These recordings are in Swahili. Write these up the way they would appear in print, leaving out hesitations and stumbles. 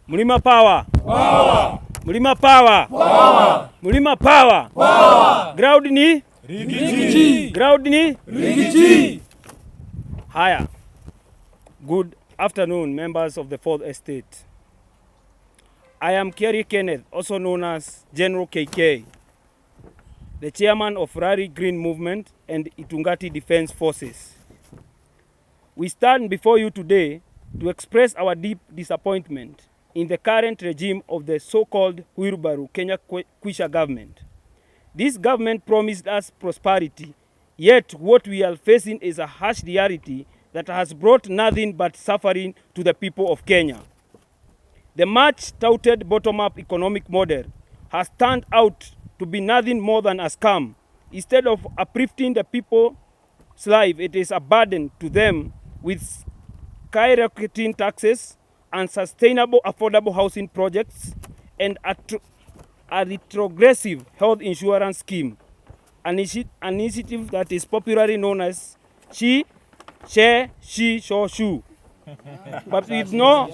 Mlima power. Power. Mlima power. Power. Mlima power. Power. Ground ni? Rigiji. Ground ni? Rigiji. Haya. Good afternoon, members of the Fourth Estate. I am Kerry Kenneth, also known as General KK, the chairman of Lari Green Movement and Itunogetie Defense Forces. We stand before you today to express our deep disappointment in the current regime of the so-called Wilbaru Kenya Kwisha government. This government promised us prosperity, yet what we are facing is a harsh reality that has brought nothing but suffering to the people of Kenya. The much-touted bottom-up economic model has turned out to be nothing more than a scam. Instead of uplifting the people's life, it is a burden to them with skyrocketing taxes, unsustainable affordable housing projects, and a retrogressive health insurance scheme, an initiative that is popularly known as She, Sho, Shu. But with no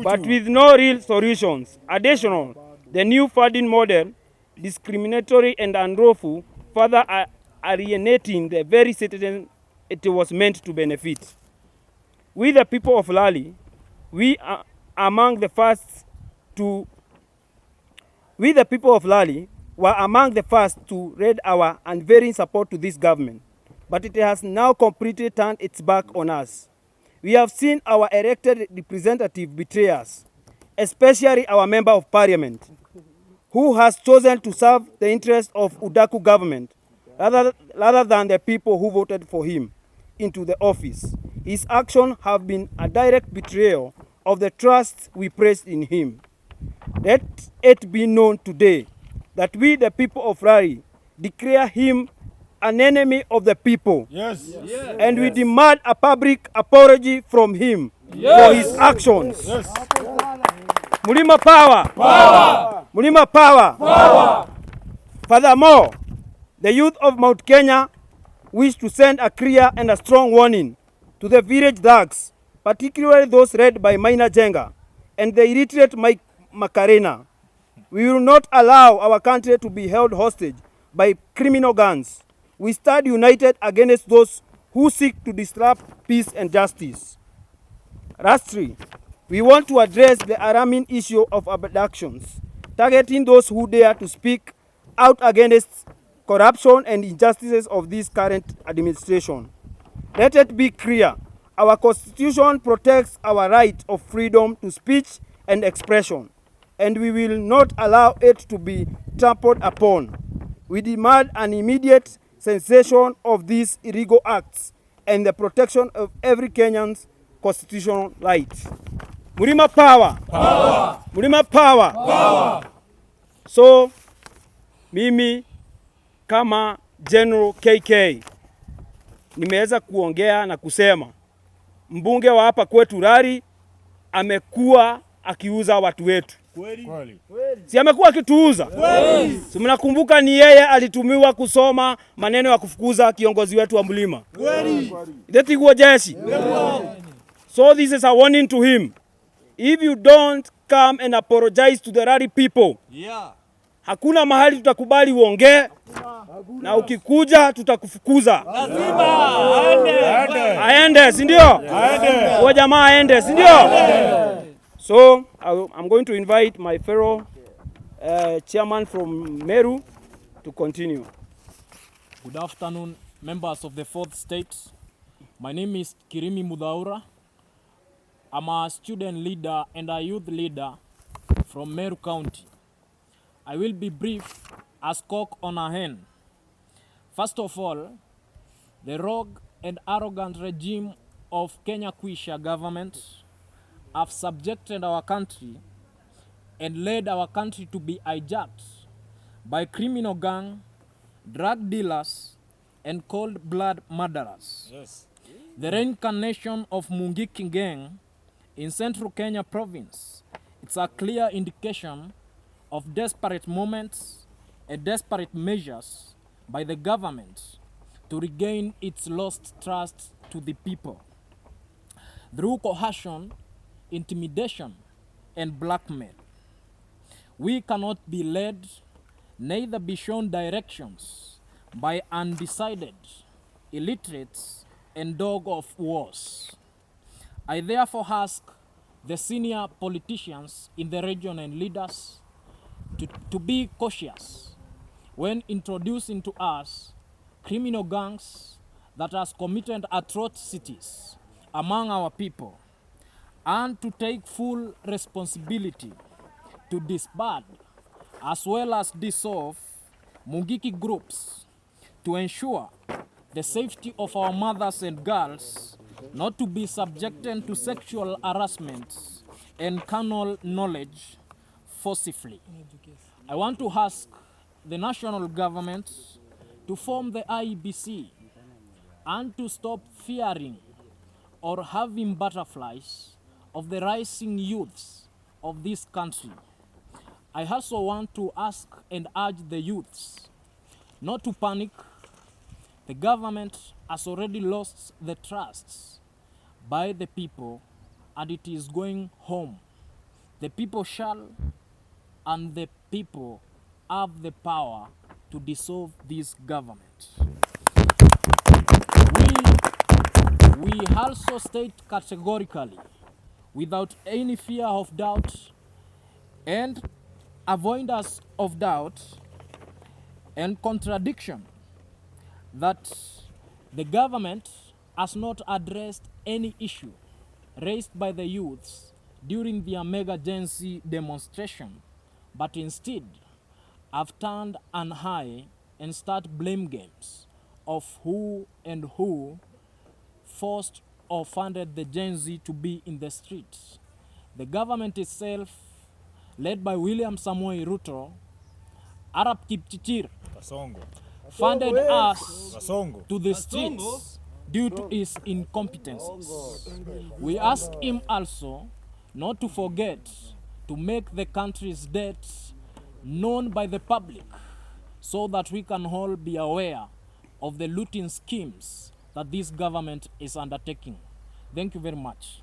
but with no real solutions. Additional, the new funding model, discriminatory and unlawful, further alienating the very citizens it was meant to benefit. We, the people of Lari, we are among the first to were among the first to raise our unwavering support to this government, but it has now completely turned its back on us. We have seen our elected representative betray us, especially our member of parliament, who has chosen to serve the interests of Udaku government rather than the people who voted for him into the office. His actions have been a direct betrayal of the trust we placed in him. Let it be known today that we, the people of Lari, declare him an enemy of the people. Yes. Yes. And we demand a public apology from him for his actions. Yes. Mlima power. Power. Mlima power. Power. Furthermore, the youth of Mount Kenya wish to send a clear and a strong warning to the village thugs, particularly those led by Maina Jenga and the illiterate Mike Macarena. We will not allow our country to be held hostage by criminal gangs. We stand united against those who seek to disrupt peace and justice. Lastly, we want to address the alarming issue of abductions, targeting those who dare to speak out against corruption and injustices of this current administration. Let it be clear, our Constitution protects our right of freedom to speech and expression, and we will not allow it to be trampled upon. We demand an immediate cessation of these illegal acts and the protection of every Kenyan's constitutional rights. Mlima power. Power. Mlima power. Power. So, mimi kama General KK nimeweza kuongea na kusema mbunge wa hapa kwetu Lari amekuwa akiuza watu wetu. Kweli. Si amekuwa akituuza? Kweli. Si mnakumbuka ni yeye alitumiwa kusoma maneno ya kufukuza kiongozi wetu wa mlima. Kweli. Itunogetie. So this is a warning to him. If you don't come and apologize to the Lari people, hakuna mahali tutakubali uongee, na ukikuja tutakufukuza. Lazima aende, si ndio? Kwa jamaa aende, si ndio? So I'm going to invite my fellow chairman from Meru to continue. Good afternoon, members of the Fourth State. My name is Kirimi Mudaura. I'm a student leader and a youth leader from Meru County. I will be brief as cock on a hen. First of all, the rogue and arrogant regime of Kenya Kwisha government have subjected our country and led our country to be hijacked by criminal gang, drug dealers, and cold-blood murderers. Yes. The reincarnation of Mungiki gang in central Kenya province, it's a clear indication of desperate moments and desperate measures by the government to regain its lost trust to the people through coercion, intimidation, and blackmail. We cannot be led, neither be shown directions by undecided, illiterates, and dog of wars. I therefore ask the senior politicians in the region and leaders to be cautious when introducing to us criminal gangs that has committed atrocities among our people, and to take full responsibility to disband as well as dissolve Mungiki groups to ensure the safety of our mothers and girls not to be subjected to sexual harassments and carnal knowledge forcibly. I want to ask the national government to form the IEBC and to stop fearing or having butterflies of the rising youths of this country. I also want to ask and urge the youths not to panic. The government has already lost the trust by the people, and it is going home. The people shall, and the people have the power to dissolve this government. We also state categorically, without any fear of doubt and avoidance of doubt and contradiction, that the government has not addressed any issue raised by the youths during their mega Gen Z demonstration, but instead have turned an eye and start blame games of who and who forced or funded the Gen Z to be in the streets. The government itself, led by William Samoei Ruto, Arap Kipchirchir, funded us to the streets due to his incompetencies. We ask him also not to forget to make the country's debts known by the public so that we can all be aware of the looting schemes that this government is undertaking. Thank you very much.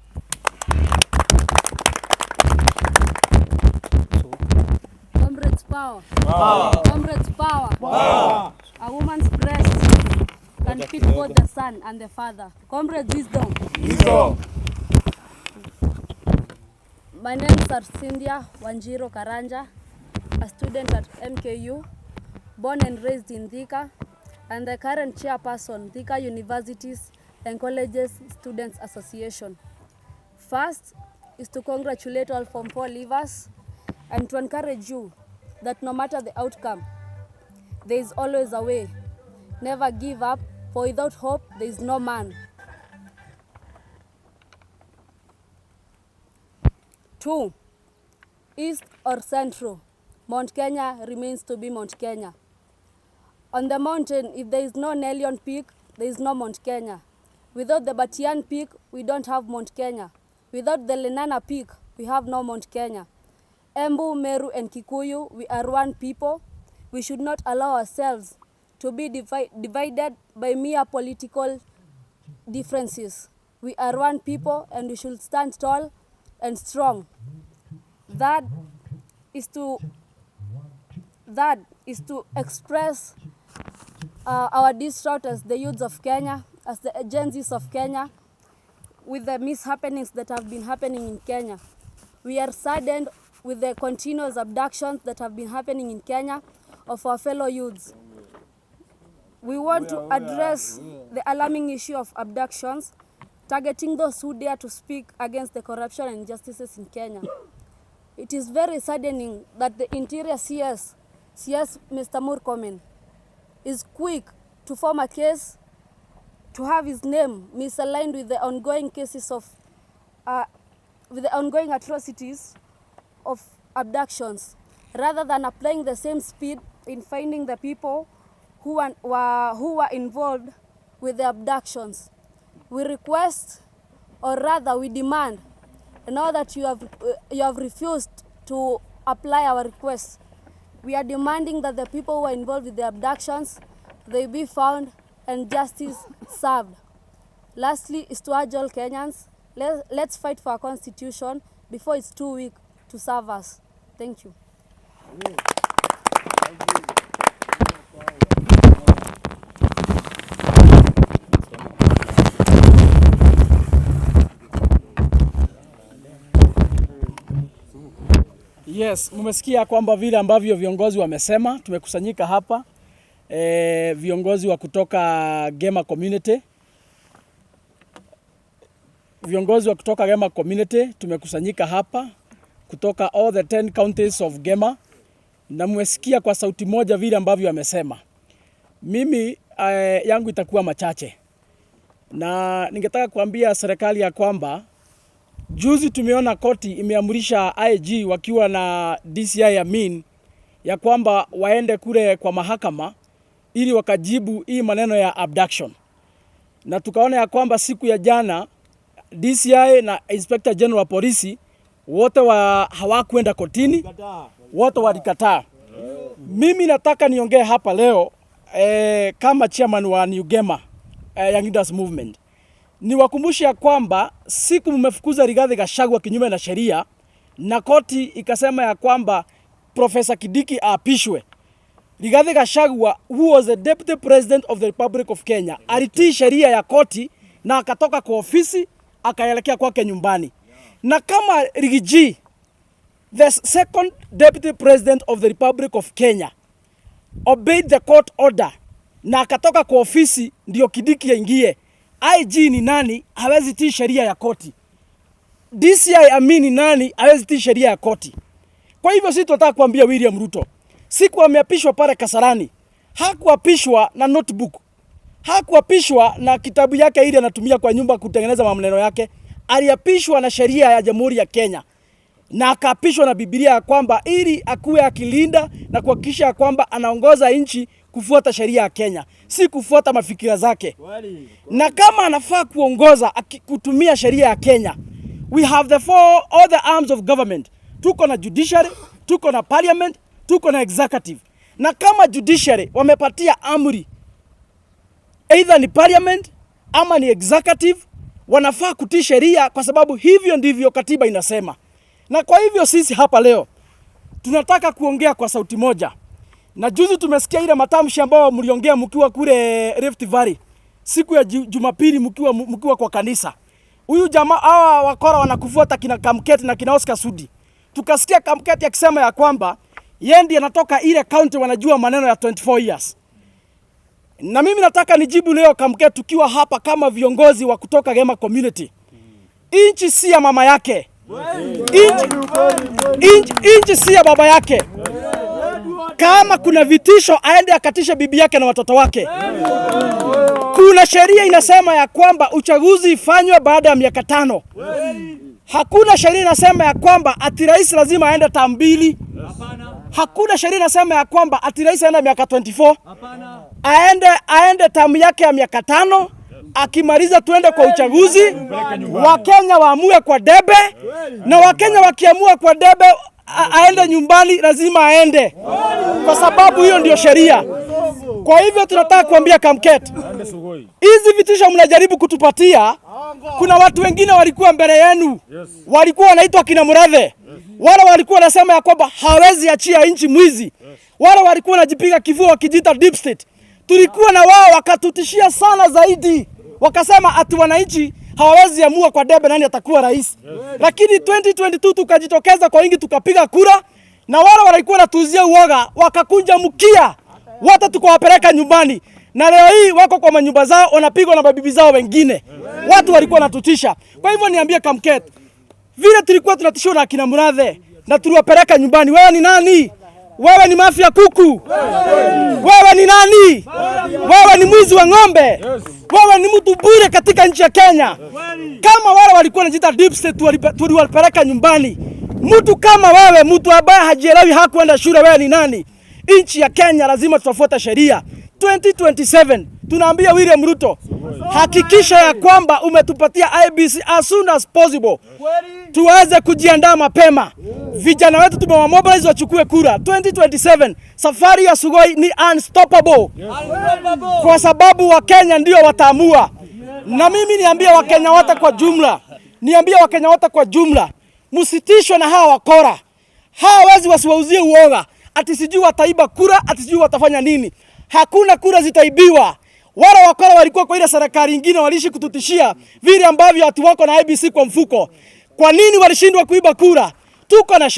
Comrades power. Comrades power. A woman's breast can feed both the son and the father. Comrades wisdom. My name is Cynthia Wanjiro Karanja, a student at MKU, born and raised in Thika, and the current chairperson, Thika Universities and Colleges Students Association. First is to congratulate all Form 4 leavers and to encourage you that no matter the outcome, there is always a way. Never give up, for without hope, there is no man. 2, East or Central, Mount Kenya remains to be Mount Kenya. On the mountain, if there is no Nelion Peak, there is no Mount Kenya. Without the Batian Peak, we don't have Mount Kenya. Without the Lenana Peak, we have no Mount Kenya. Embu, Meru, and Kikuyu, we are one people. We should not allow ourselves to be divided by mere political differences. We are one people, and we should stand tall and strong. That is to express our distraught as the youths of Kenya, as the agencies of Kenya, with the mishappenings that have been happening in Kenya. We are saddened with the continuous abductions that have been happening in Kenya of our fellow youths. We want to address the alarming issue of abductions, targeting those who dare to speak against the corruption and injustices in Kenya. It is very saddening that the Interior CS Mr. Murkomen, is quick to form a case to have his name misaligned with the ongoing cases of, with the ongoing atrocities of abductions, rather than applying the same speed in finding the people who were involved with the abductions. We request, or rather we demand, now that you have refused to apply our request, we are demanding that the people who are involved with the abductions, they be found and justice served. Lastly, is to urge all Kenyans, let's fight for our constitution before it's too weak to serve us. Thank you. Yes, mmesikia kwamba vile ambavyo viongozi wamesema, tumekusanyika hapa viongozi wa kutoka Gema community. Viongozi wa kutoka Gema community tumekusanyika hapa kutoka all the 10 counties of Gema, na mmesikia kwa sauti moja vile ambavyo wamesema. Mimi yangu itakuwa machache. Na ningetaka kuambia serikali ya kwamba juzi tumeona koti imeamrisha IG wakiwa na DCI Amin ya kwamba waende kule kwa mahakama ili wakajibu hii maneno ya abduction. Na tukaona ya kwamba siku ya jana DCI na Inspector General wa polisi wote hawakwenda kotini, wote walikataa. Mimi nataka niongee hapa leo kama chairman wa New Gema Young Leaders Movement. Niwakumbushe ya kwamba siku mmefukuza Rigathi Gachagua kinyume na sheria na koti ikasema ya kwamba Professor Kindiki aapishwe. Rigathi Gachagua, who was the Deputy President of the Republic of Kenya, alitii sheria ya koti na akatoka kwa ofisi akaelekea kwake nyumbani. Na kama Rigiji, the second Deputy President of the Republic of Kenya, obeyed the court order na akatoka kwa ofisi ndio Kindiki aingie, IG ni nani hawezi tii sheria ya koti? DCI Amin ni nani hawezi tii sheria ya koti? Kwa hivyo sisi tunataka kuambia William Ruto, siku ameapishwa pale Kasarani, hakuapishwa na notebook, hakuapishwa na kitabu yake ile anatumia kwa nyumba kutengeneza maneno yake. Aliapishwa na sheria ya Jamhuri ya Kenya, na akaapishwa na Biblia ya kwamba ili akuwe akilinda na kuhakikisha kwamba anaongoza nchi kufuata sheria ya Kenya, si kufuata mafikira zake. Na kama anafaa kuongoza kutumia sheria ya Kenya, we have all the arms of government. Tuko na judiciary, tuko na parliament, tuko na executive. Na kama judiciary wamepatia amri, either ni parliament ama ni executive, wanafaa kutii sheria kwa sababu hivyo ndivyo katiba inasema. Na kwa hivyo sisi hapa leo tunataka kuongea kwa sauti moja. Na juzi tumesikia ile matamshi ambayo mliongea mkiwa kule Rift Valley siku ya Jumapili mkiwa kwa kanisa. Huyu jamaa hawa wakora wanakufuata kina Kamketi na kina Oscar Sudi. Tukasikia Kamketi akisema ya kwamba yeye ndiye anatoka ile county wanajua maneno ya 24 years. Na mimi nataka nijibu leo Kamketi tukiwa hapa kama viongozi wa kutoka Gema community. Inchi si ya mama yake. Inchi si ya baba yake. Kama kuna vitisho aende akatishe bibi yake na watoto wake. Kuna sheria inasema ya kwamba uchaguzi ifanywe baada ya miaka 5. Hakuna sheria inasema ya kwamba ati rais lazima aende term 2. Hakuna sheria inasema ya kwamba ati rais aende miaka 24. Aende term yake ya miaka 5. Akimaliza tuende kwa uchaguzi. Wakenya waamue kwa debe. Na Wakenya wakiamua kwa debe aende nyumbani, lazima aende. Kwa sababu hiyo ndio sheria. Kwa hivyo tunataka kuambia Kamketi, hizi vitisho mnajaribu kutupatia, kuna watu wengine walikuwa mbele yenu, walikuwa wanaitwa kina Murathe, wala walikuwa wanasema ya kwamba hawezi achia nchi mwizi, wala walikuwa wanajipiga kifua wakijita deep state. Tulikuwa na wao wakatutishia sana zaidi, wakasema ati wananchi hawawezi amua kwa debe nani atakuwa rais. Lakini 2022 tukajitokeza kwa wingi tukapiga kura, na wale walikuwa natuzia uoga wakakunja mkia, wote tukawapeleka nyumbani. Na leo hii wako kwa manyumba zao wanapigwa na mabibi zao wengine. Watu walikuwa natutisha. Kwa hivyo niambie Kamketi, vile tulikuwa tunatishwa na kina Murathe na tuliwapeleka nyumbani, wewe ni nani? Wewe ni mafia kuku. Wewe ni nani? Wewe ni mwizi wa ng'ombe. Wewe ni mtu bure katika nchi ya Kenya. Kama wale walikuwa wanajiita deep state tuliwapeleka nyumbani. Mtu kama wewe, mtu ambaye hajielewi, hakuenda shule, wewe ni nani? Nchi ya Kenya lazima tufuate sheria. 2027 tunaambia William Ruto, hakikisha ya kwamba umetupatia IEBC as soon as possible, tuweze kujiandaa mapema. Vijana wetu tumewamobilize wachukue kura 2027. Safari ya Sugoi ni unstoppable, kwa sababu wa Kenya ndio wataamua. Na mimi niambia Wakenya wote kwa jumla, msitishwe na hawa wakora. Hawawezi wasiwauzie uoga ati sijui wataiba kura, ati sijui watafanya nini. Hakuna kura zitaibiwa. Wale wakora walikuwa kwa ile serikali nyingine waliishi kututishia vile ambavyo ati wako na IEBC kwa mfuko. Kwa nini walishindwa kuiba kura? Tuko na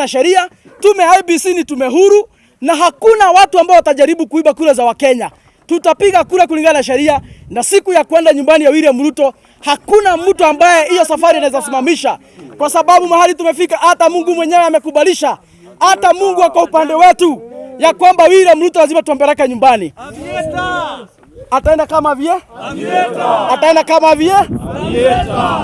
sheria, tume IEBC ni tume huru, na hakuna watu ambao watajaribu kuiba kura za Wakenya. Tutapiga kura kulingana na sheria, na siku ya kwenda nyumbani ya William Ruto hakuna mtu ambaye hiyo safari anaweza simamisha, kwa sababu mahali tumefika hata Mungu mwenyewe amekubalisha, hata Mungu ako upande wetu ya kwamba William Ruto lazima tumpeleke nyumbani. Ataenda kama vie? Ataenda kama vie?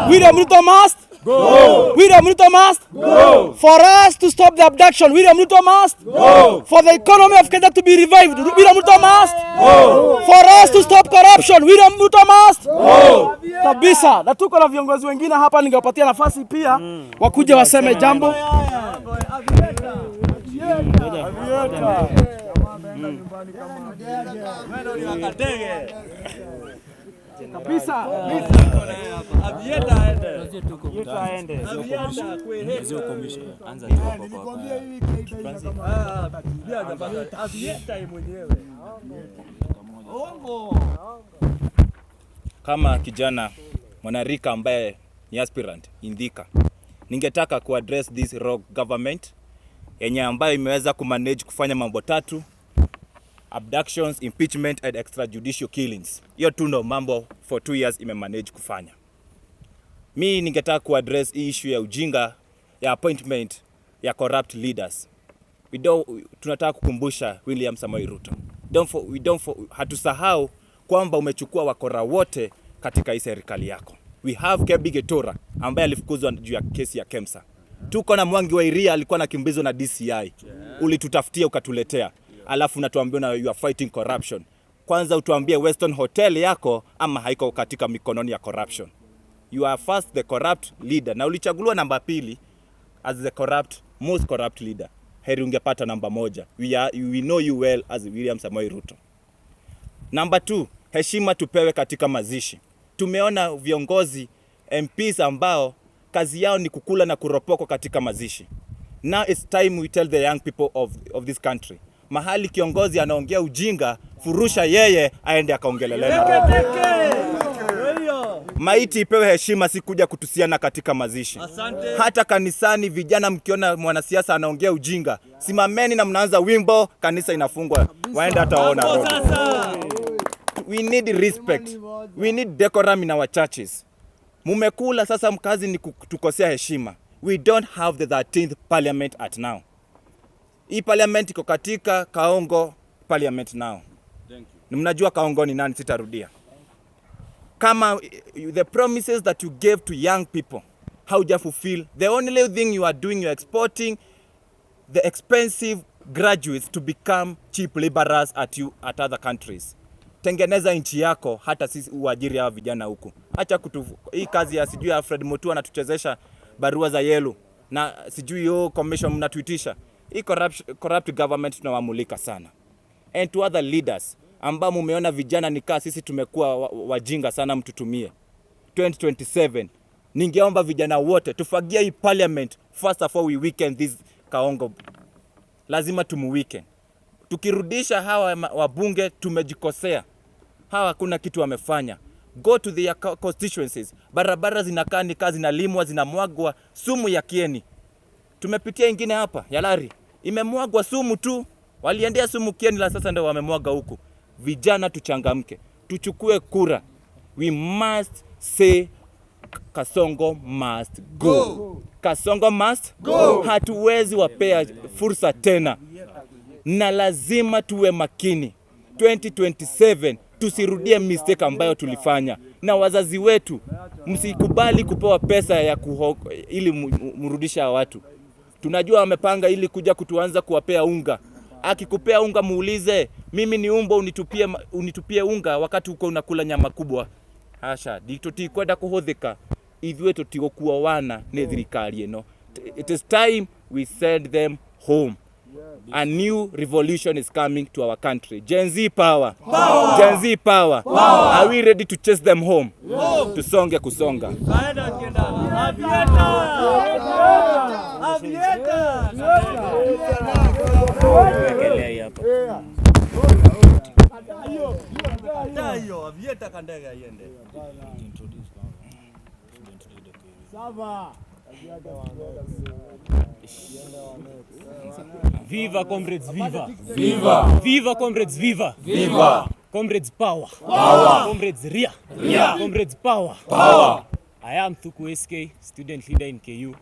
William Ruto must go. William Ruto must go. For us to stop the abduction, William Ruto must go. For the economy of Kenya to be revived, William Ruto must go. For us to stop corruption, William Ruto must go. Kabisa. Na tuko na viongozi wengine hapa, ningewapatia nafasi pia wakuja waseme jambo. Kabisa. Kama kijana mwanarika ambaye ni aspirant Indika, ningetaka kuaddress this rogue government yenye ambayo imeweza kumanage kufanya mambo tatu: abductions, impeachment and extrajudicial killings. Hiyo tu ndo mambo for 2 years imemanage kufanya. Mi ningetaka kuaddress hii issue ya ujinga ya appointment ya corrupt leaders. Tunataka kukumbusha William Samoei Ruto, hatusahau kwamba umechukua wakora wote katika hii serikali yako. We have Kebi Getora ambaye alifukuzwa juu ya kesi ya Kemsa. Tuko na Mwangi wa Iria alikuwa anakimbizwa na DCI. Ulitutafutia ukatuletea. Alafu unatuambia na you are fighting corruption. Kwanza utuambie Western Hotel yako ama haiko katika mikononi ya corruption. You are first the corrupt leader, na ulichaguliwa namba 2 as the most corrupt leader. Heri ungepata namba 1. We know you well as William Samoei Ruto. Number 2, heshima tupewe katika mazishi. Tumeona viongozi MPs ambao kazi yao ni kukula na kuropoko katika mazishi. Now it's time we tell the young people of this country, mahali kiongozi anaongea ujinga, furusha yeye aende akaongelelea. Maiti ipewe heshima, si kuja kutusiana katika mazishi. Asante. Hata kanisani vijana mkiona mwanasiasa anaongea ujinga, simameni na mnaanza wimbo, kanisa inafungwa. Waenda hataona. We need respect. We need decorum in our churches. Mumekula sasa, mkazi ni kutukosea heshima. We don't have the 13th parliament at now. Hii parliament iko katika Kaongo parliament now. Thank you. Mnajua Kaongo ni nani, sitarudia. Kama the promises that you gave to young people, how do you fulfill? The only thing you are doing, you are exporting the expensive graduates to become cheap laborers at other countries. Tengeneza nchi yako, hata sisi uajiri hawa vijana huku. Acha hii kazi ya sijui Alfred Mutua anatuchezesha barua za yellow na sijui yo commission mnatuitisha. Hii corrupt government tunawamulika sana. And to other leaders ambao mumeona vijana nikaa sisi tumekuwa wajinga sana, mtutumie 2027. Ningeomba vijana wote tufagia hii parliament first of all we weekend this Kaongo. Lazima tumuweekend. Tukirudisha hawa wabunge tumejikosea. Hawa hakuna kitu wamefanya. Go to their constituencies. Barabara zinakaa ni kazi na limwa, zinamwagwa sumu ya kieni. Tumepitia ingine hapa ya Lari, imemwagwa sumu tu. Waliendea sumu kieni, la sasa ndio wamemwaga huku. Vijana tuchangamke, tuchukue kura. We must say Kasongo must go. Kasongo must go. Hatuwezi wapea fursa tena. Na lazima tuwe makini 2027, tusirudie mistake ambayo tulifanya. Na wazazi wetu, msikubali kupewa pesa ya ili mrudisha watu. Tunajua wamepanga ili kuja kutuanza kuwapea unga. Akikupea unga muulize, Mimi ni umbo unitupie unga wakati uko unakula nyama kubwa. Hasha, tutikwenda kuhuthika ithuĩ tũtigũkuo wana nĩ thirikari ĩno. It is time we send them home. A new revolution is coming to our country. Gen Z power. Power. Gen Z power. Power. Are we ready to chase them home? No. Tusonge kusonga. Viva comrades, viva! Viva! Viva comrades, viva! Viva! Comrades power! Power! Comrades ria! Ria! Comrades power! Power! I am Thuku SK, student leader in KU,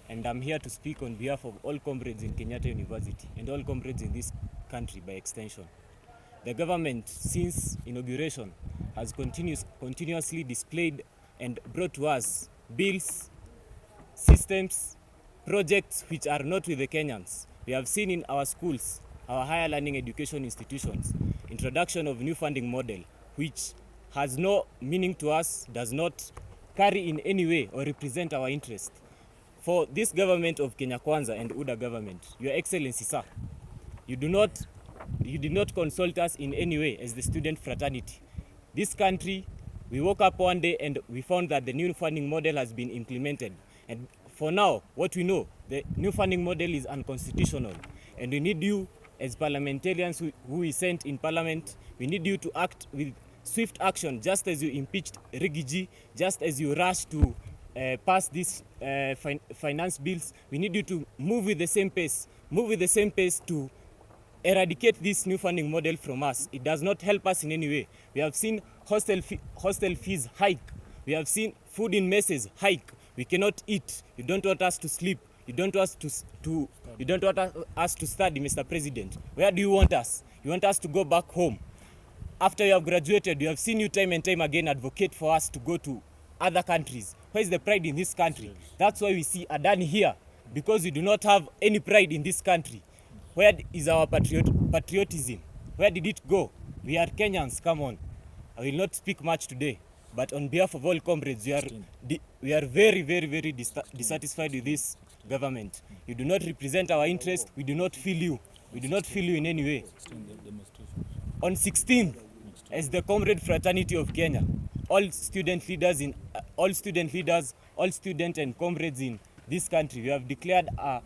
and I'm here to speak on behalf of all comrades in Kenyatta University and all comrades in this country by extension. The government, since inauguration, has continuously displayed and brought to us bills, systems, projects which are not with the Kenyans. We have seen in our schools, our higher learning education institutions, introduction of new funding model, which has no meaning to us, does not carry in any way or represent our interest. For this government of Kenya Kwanza and UDA government, Your Excellency, sir, you did not consult us in any way as the student fraternity. This country, we woke up one day and we found that the new funding model has been implemented. And for now, what we know, the new funding model is unconstitutional. And we need you as parliamentarians who we sent in parliament, we need you to act with swift action, just as you impeached Rigiji, just as you rushed to pass these finance bills. We need you to move with the same pace to eradicate this new funding model from us. It does not help us in any way. We have seen hostel fees hike. We have seen food in messes hike. We cannot eat. You don't want us to sleep. You don't want us to study, Mr. President. Where do you want us? You want us to go back home. After you have graduated, we have seen you time and time again advocate for us to go to other countries. Where is the pride in this country? That's why we see Adani here, because we do not have any pride in this country. Where is our patriotism? Where did it go? We are Kenyans, come on. I will not speak much today, but on behalf of all comrades, we are very, very, very dissatisfied with this government. You do not represent our interest. We do not feel you. We do not feel you in any way. On 16th, as the comrade fraternity of Kenya, all student and comrades in this country, we have declared a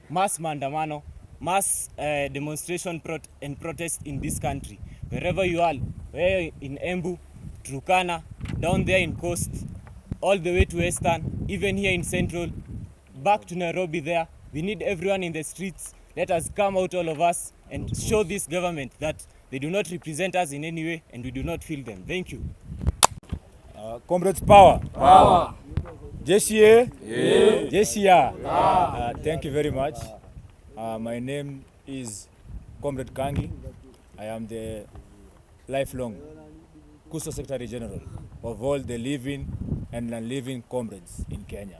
mass mandamano, mass demonstration and protest in this country. Wherever you are, where in Embu, Turkana, down there in Coast, all the way to Western, even here in Central, back to Nairobi there. We need everyone in the streets. Let us come out, all of us, and show this government that they do not represent us in any way and we do not feel them. Thank you. Comrades power. Power. JCA. Yeah. JCA. Thank you very much. My name is Comrade Kangi. I am the lifelong Kuso Secretary General of all the living and non-living comrades in Kenya.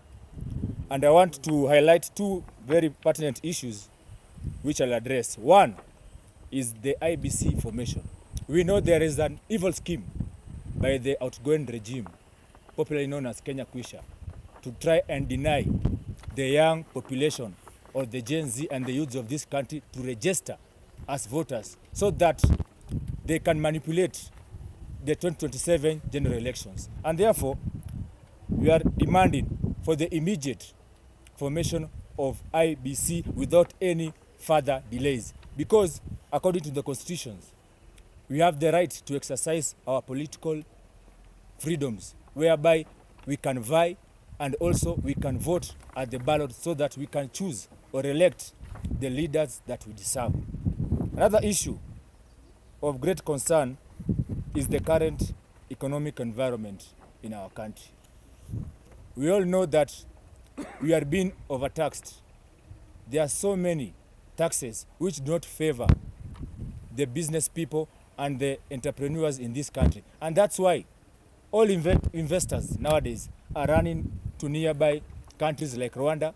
And I want to highlight two very pertinent issues which I'll address. One is the IBC formation. We know there is an evil scheme by the outgoing regime, popularly known as Kenya Kwisha, to try and deny the young population or the Gen Z and the youths of this country to register as voters so that they can manipulate the 2027 general elections. And therefore, we are demanding for the immediate formation of IBC without any further delays. Because according to the constitutions, we have the right to exercise our political freedoms, whereby we can vie and also we can vote at the ballot so that we can choose or elect the leaders that we deserve. Another issue of great concern is the current economic environment in our country. We all know that we are being overtaxed. There are so many taxes which do not favor the business people and the entrepreneurs in this country. And that's why all investors nowadays are running to nearby countries like Rwanda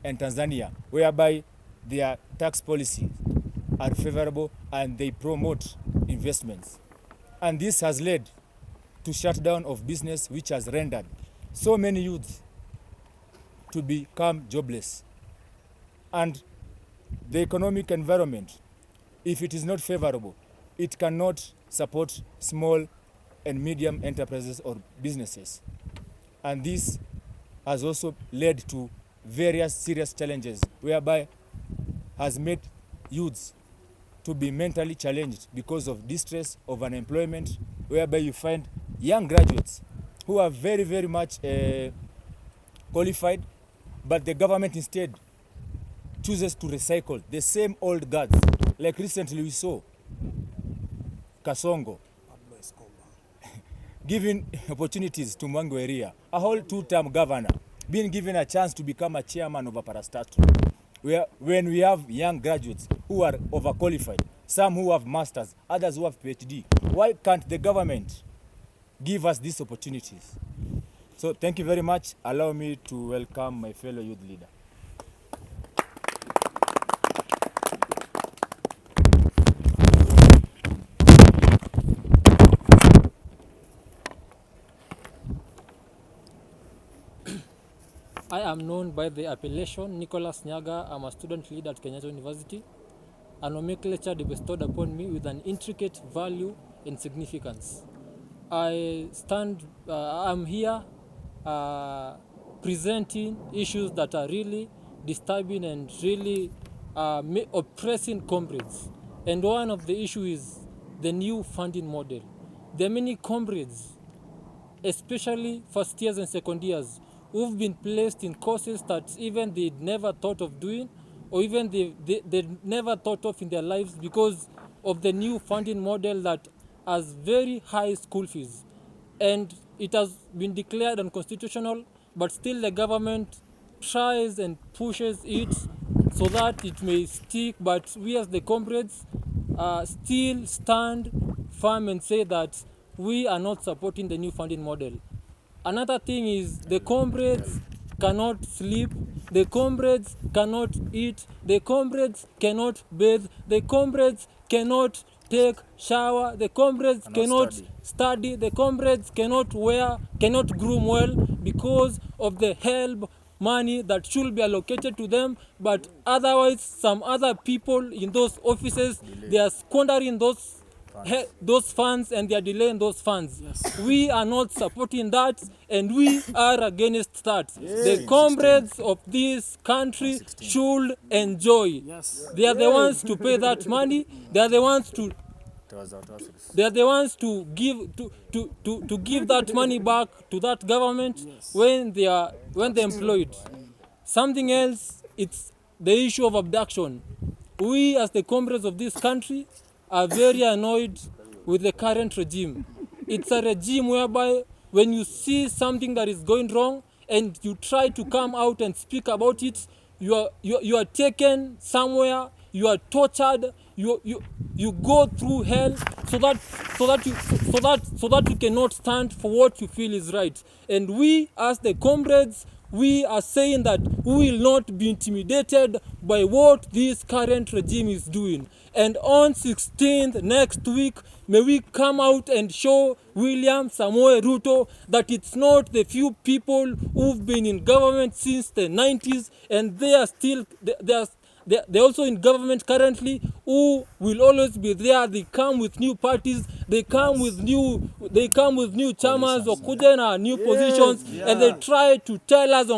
and Tanzania, whereby their tax policies are favorable and they promote investments. And this has led to shutdown of business, which has rendered so many youths to become jobless. And the economic environment, if it is not favorable, it cannot support small and medium enterprises or businesses. And this has also led to various serious challenges, whereby has made youths to be mentally challenged because of distress of unemployment, whereby you find young graduates who are very, very much qualified, but the government instead chooses to recycle the same old guards. Like recently we saw Kasongo giving opportunities to Guoya, a whole 2-term governor, being given a chance to become a chairman of a parastatal. When we have young graduates who are overqualified, some who have masters, others who have PhD, why can't the government give us these opportunities? So thank you very much. Allow me to welcome my fellow youth leader. I am known by the appellation Nicholas Nyaga. I'm a student leader at Kenyatta University. A nomenclature bestowed upon me with an intricate value and significance. I'm here presenting issues that are really disturbing and really oppressing comrades. And one of the issues is the new funding model. There are many comrades, especially first years and second years, who've been placed in courses that even they never thought of doing, or even they never thought of in their lives because of the new funding model that has very high school fees. And it has been declared unconstitutional, but still the government tries and pushes it so that it may stick. But we as the comrades still stand firm and say that we are not supporting the new funding model. Another thing is the comrades cannot sleep, the comrades cannot eat, the comrades cannot bathe, the comrades cannot take shower, the comrades cannot study, the comrades cannot groom well because of the help money that should be allocated to them, but otherwise some other people in those offices, they are squandering those funds and they are delaying those funds. Yes. We are not supporting that and we are against that. Yes. The comrades of this country should enjoy. Yes. They are the ones to pay that money. They are the ones to give that money back to that government. Yes. when they're employed. Something else, it's the issue of abduction. We as the comrades of this country are very annoyed with the current regime. It's a regime whereby when you see something that is going wrong and you try to come out and speak about it, you are taken somewhere, you are tortured, you go through hell so that you cannot stand for what you feel is right. And we as the comrades, we are saying that we will not be intimidated by what this current regime is doing. And on 16th next week, may we come out and show William Samoei Ruto that it's not the few people who've been in government since the 90s and they're also in government currently who will always be there. They come with new parties, they come with new chairmans or kuja new positions, and they try to tell us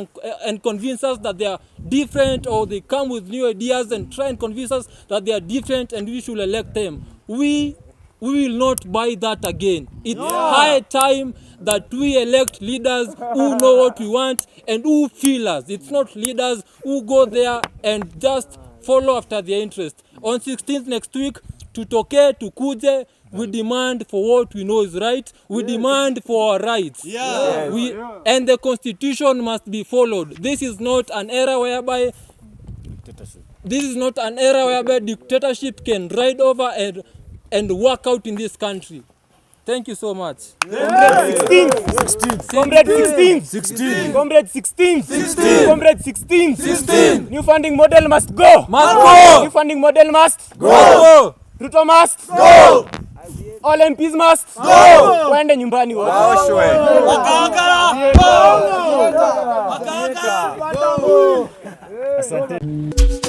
and convince us that they are different, or they come with new ideas and try and convince us that they are different and we should elect them. We will not buy that again. It's high time that we elect leaders who know what we want and who feel us. It's not leaders who go there and just follow after their interest. On 16th next week, tutoke, tukuje, we demand for what we know is right. We demand for our rights. And the constitution must be followed. This is not an era whereby dictatorship can ride over and work out in this country. Thank you so much. Comrade 16th. Comrade 16th. 16. Comrade 16th. 16. Comrade 16th. 16. New funding model must go. Must go. New funding model must Go. Ruto must Go. All MPs must Go. Waende nyumbani wote. Waoshwe. Asante.